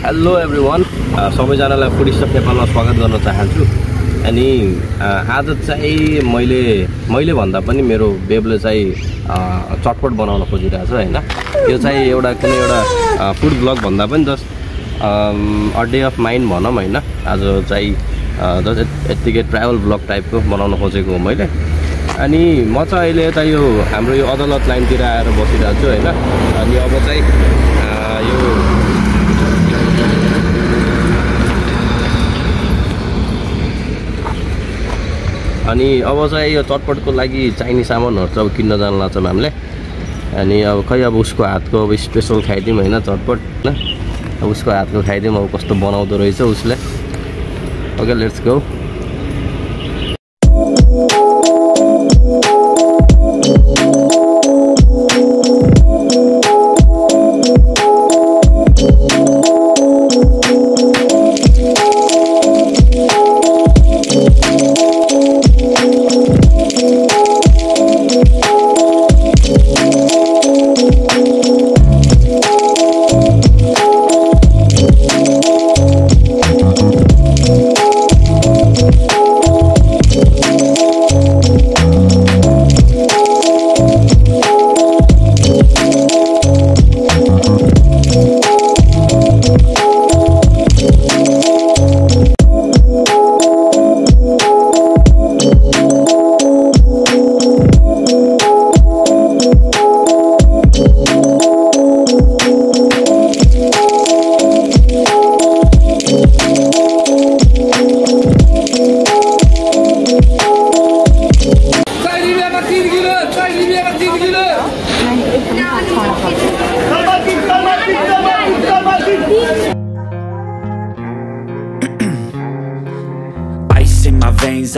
Hello everyone, सबैजनालाई foodie stuff नेपालमा स्वागत गर्न चाहन्छु। अनि आज चाहिँ मैले भन्दा पनि मेरो बेबले चाहिँ चटपट बनाउन खोजिरहेको छ हैन। यो चाहिँ एउटा कुनै एउटा फुड ब्लग भन्दा पनि just a day of mind भनौँ हैन। आज चाहिँ जस्ट यतिकै ट्राभल ब्लग टाइपको बनाउन खोजेको हो मैले। अनि म चाहिँ अहिले यता यो हाम्रो यो अदालत लाइनतिर आएर बसिरहेको छु हैन। अनि अब चाहिँ यो अनि अब चाहिँ यो चटपटको लागि चाहिने सामानहरु चाहिँ अब किन्न जान लाग्छौँ हामीले। अनि अब खै अब उसको हातको अब स्पेशल खाइदिउँ हैन चटपट हैन। अब उसको हातको खाइदिउँ अब कस्तो बनाउँदो रहेछ उसले। Okay let's go.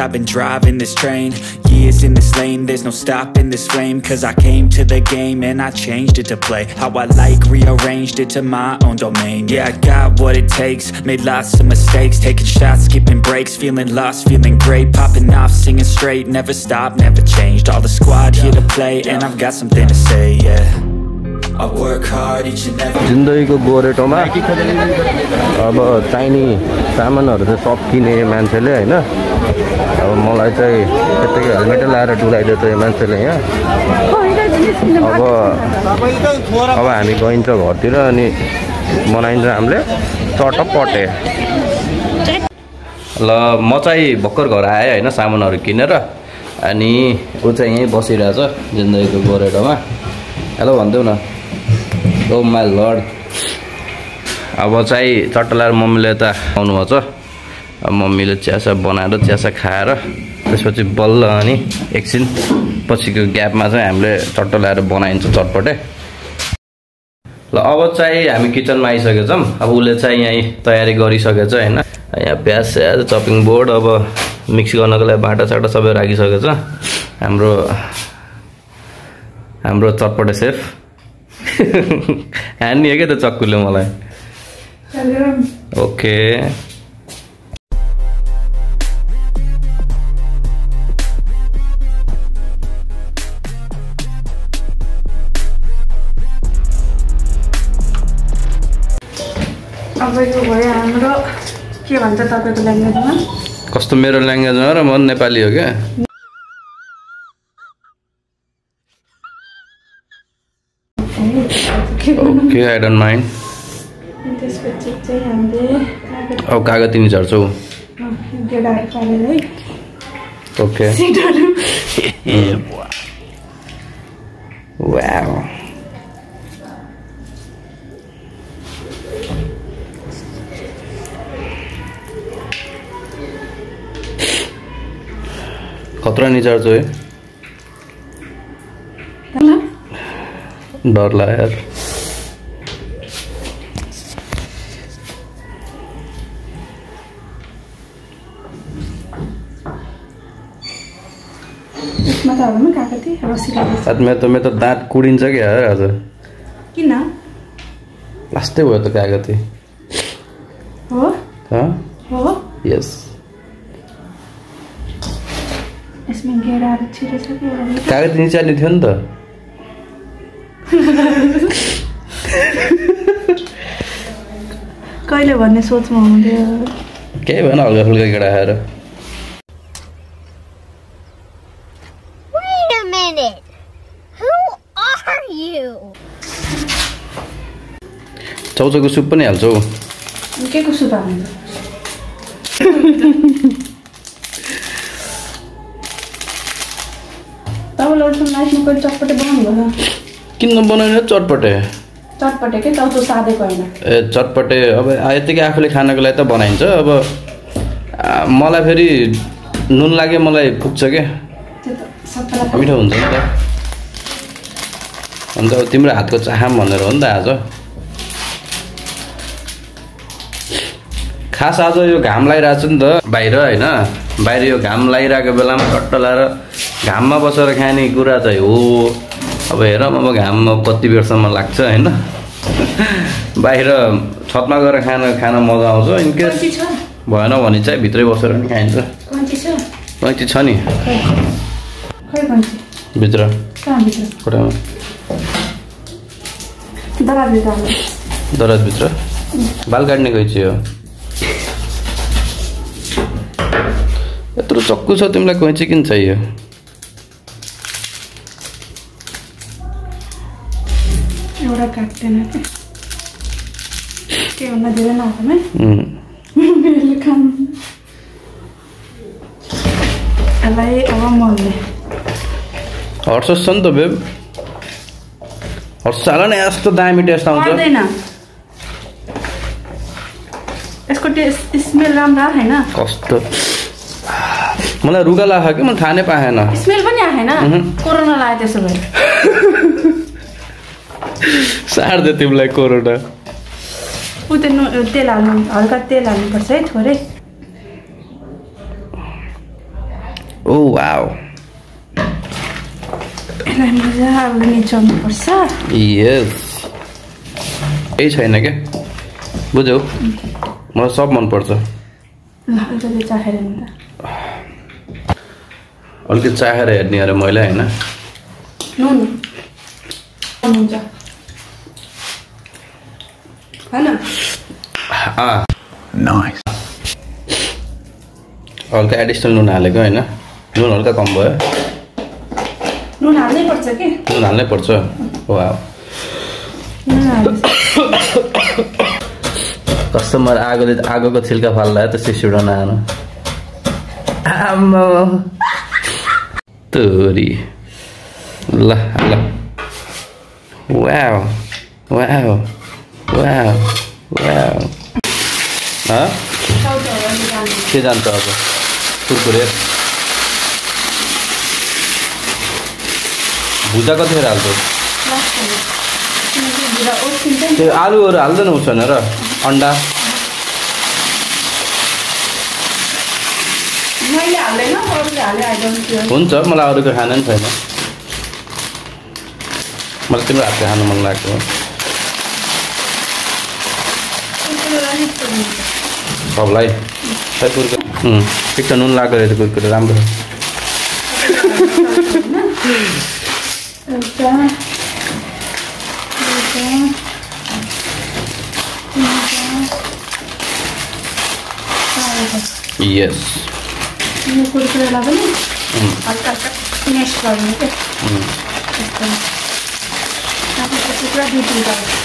I've been driving this train, years in this lane, there's no stopping this flame. Cause I came to the game and I changed it to play how I like, rearranged it to my own domain. Yeah, I got what it takes, made lots of mistakes, taking shots, skipping breaks, feeling lost, feeling great, popping off, singing straight, never stopped, never changed. All the squad here to play and I've got something to say, yeah. I work hard each and every जिन्दगीको गोरेटोमा अब चाहिने सामानहरु चाहिँ सब किने मान्छेले हैन। अब मलाई चाहिँ यतिकै हेलमेट लाएर डुलाइदियो त यो मान्छेले यहाँ। अब हामी गइन्छ घरतिर अनि बनाइन्छ हामीले चटपटे। ल म चाहिँ भर्खर घर आएँ हैन सामानहरु किनेर। अनि उ चाहिँ यही बसिरहेछ जिन्दगीको गोरेटोमा। हेलो भन्देऊ न। ओ माई लर्ड। अब चाहिँ चट्ट लाएर मम्मीले त आउनुभएको छ। अब मम्मीले चियासा बनाएर चियासा खाएर त्यसपछि बल्ल अनि एकछिन पछिको ग्यापमा चाहिँ हामीले चट्ट लाएर बनाइन्छ चटपटे। ल अब चाहिँ हामी किचनमा आइसकेको छौँ। अब उसले चाहिँ यहीँ तयारी गरिसकेछ हैन। यहाँ प्याज स्याज चपिङ बोर्ड अब मिक्स गर्नको लागि बाटा साटा सबै राखिसकेको छ हाम्रो चटपटे सेफ। हान्ने के त चक्कुले मलाई। ओके अब यो भयो हाम्रो के भन्छ तपाईको ल्याङ्ग्वेजमा? कस्तो मेरो ल्याङ्ग्वेजमा र म नेपाली हो क्या। Okay I don't mind. त्यसपछि चाहिँ हामीले अब कागज तिमी झर्छौ। गेडाहरू पालेर है। ओके वाउ खतरा नहीं चार्ज है। डर लगा यार। मैं तो दाँत कुडिन्छ क्या आज। किन? लास्टै भयो त कागती। हो? हो? यस। यसमा गेडाहरू छिरेछ के? कागती निचाल्ने थियो नि त। कहिले भन्ने सोचमा हुन्थ्यो केही भएन हल्का फुल्का केटा खाएर Wait a minute. Who are you? चौचौको सुप पनि हाल्छौ के को सुप हाल्नु तपाईँलाई लाइफमा कहिले चटपटे बनाउनु भयो किन बनाउने चटपटे चटपटे के चौचो सादेको होइन ए चटपटे अब यतिकै आफूले खानको लागि त बनाइन्छ अब मलाई फेरि नुन लाग्यो मलाई पुग्छ के त्यो त सबैलाई मिठो हुन्छ नि त अन्त तिम्रो हातको चाहम भनेर हो नि त आज खास आज यो घाम लागिरहेको छ नि त बाहिर होइन बाहिर यो घाम लागिरहेको बेलामा टट्ट लाएर घाममा बसेर खाने कुरा चाहिँ हो अब हेरौँ अब घाममा कति बेरसम्म लाग्छ होइन बाहिर छतमा गएर खान मजा आउँछ इनकेस भएन भने चाहिँ भित्रै बसेर पनि खाइन्छ कैँची छ नि भित्र कोठामा दराजभित्र बाल काट्ने कैँची हो यत्रो चक्कु छ तिमीलाई कैँची किन चाहियो एउटा काट्दैन के भन्दा धेरै नहोस् है यसलाई अब मल्ने हर्सस छ नि त बेब हर्स हाल न यस्तो दामी टेस्ट आउँछ यसको टेस्ट स्मेल राम्रो आएको छैन कस्तो मलाई रुगा लाग्यो कि म खानै पाएन स्मेल पनि आएन कोरोना लाग्यो त्यसो भए सार्दै तिमीलाई कोरोना उ तेल हाल्नु हल्का तेल हाल्नुपर्छ है थोरै ओ वाउ यसलाई मजाले निचाउनुपर्छ यस केही छैन क्या बुझ्यौ मलाई सब मनपर्छ ल अलिकति चाखेर नि त अलिकति चाखेर हेर्ने अरे मैले होइन नुन हुन्छ हैन नाइस हल्का एडिसनल नुन हालेको होइन नुन हल्का कम भयो नुन हाल्नै पर्छ के नुन हाल्नै पर्छ वाउ कस्टमर आगोको छिल्का फाल्दा त सिसुडा नआनु आम्मा तोरी ल ल वाउ वाउ वाउ वाउ के जान्छ अब कुरकुरे भुजा कतिखेर हाल्छौ त्यो आलुहरू हाल्दैन उसन र अन्डा मैले हाल्दैन अरूले हाले आई डोन्ट केयर हुन्छ मलाई अरूको खाना पनि छैन मलाई तिम्रो हातको खानु मन लाग्छ सबलाई खै कुरकुरे ठिक छ नुन लाग्दो रहेछ कुरकुरे राम्रो यस यो कुरकुरेलाई पनि हल्का हल्का स्मेस गर्नु क्या त्यसपछि पुरा दुध निकाल्छ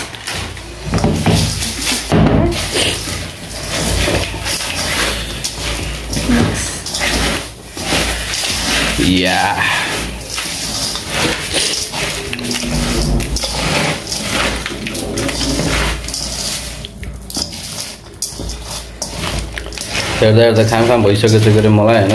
Yeah. हेर्दा हेर्दा खाम भइसकेको छ गरे मलाई होइन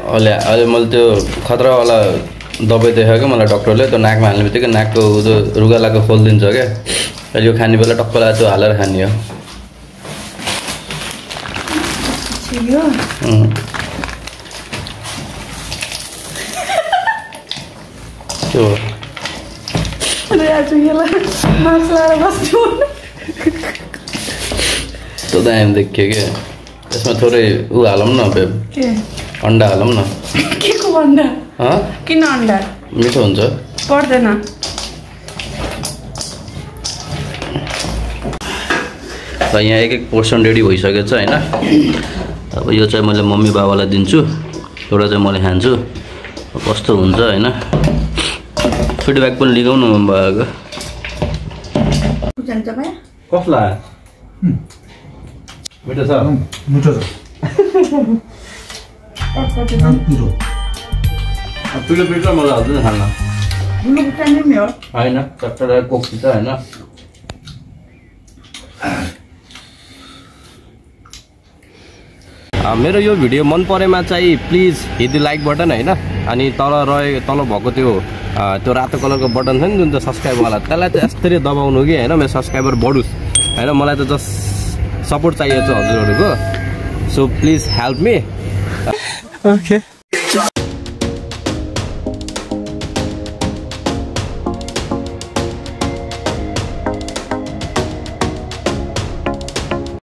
अहिले मैले त्यो खतरावाला दबाई देखायो क्या मलाई डक्टरले त्यो नाकमा हाल्ने बित्तिकै नाकको त्यो रुगालाको खोलिदिन्छ क्या अहिले यो खाने बेला टक्क लगाएर त्यो हालेर खाने हो त्यो दामी देखियो क्या यसमा थोरै उ हालौँ न बेब के अन्डा हालौँ न के को अन्डा किन अन्डा मिठो हुन्छ पर्दैन र यहाँ एक पोर्सन रेडी भइसकेछ हैन अब यो चाहिँ मैले मम्मी बाबालाई दिन्छु एउटा चाहिँ मैले खान्छु कस्तो हुन्छ हैन फिडब्याक पनि लिगाउनु मन भएको जान्छ भाइ कसला मिठो छ मिठो छ मिठो पिलो पिलो मलाई हजुर खान्न बुलु बुटानी नि हो हैन चट्टा कोक्सी छ हैन मेरो यो भिडियो मन परेमा चाहिँ please hit the like button हैन अनि तल भएको त्यो रातो कलरको बटन छ नि जुन चाहिँ सब्स्क्राइब वाला त्यसलाई चाहिँ यसरी दबाउनु कि हैन मेरो सब्स्क्राइबर बढोस् हैन मलाई त जस्ट सपोर्ट चाहिएको छ हजुरहरुको so please help me okay